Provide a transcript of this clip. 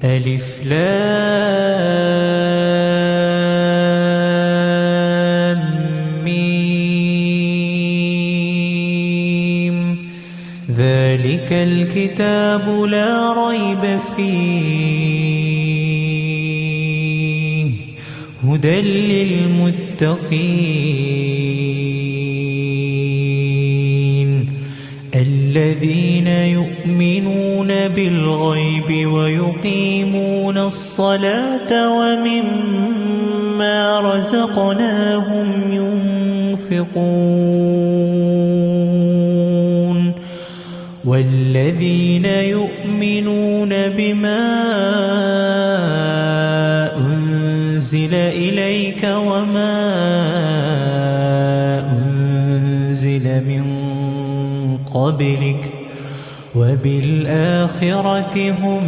ألف لام ميم ذلك الكتاب لا ريب فيه هدى للمتقين الذين يؤمنون بالغيب ويقيمون الصلاة ومما رزقناهم ينفقون والذين يؤمنون بما أنزل إليك وما أنزل من قبلك وبالآخرة هم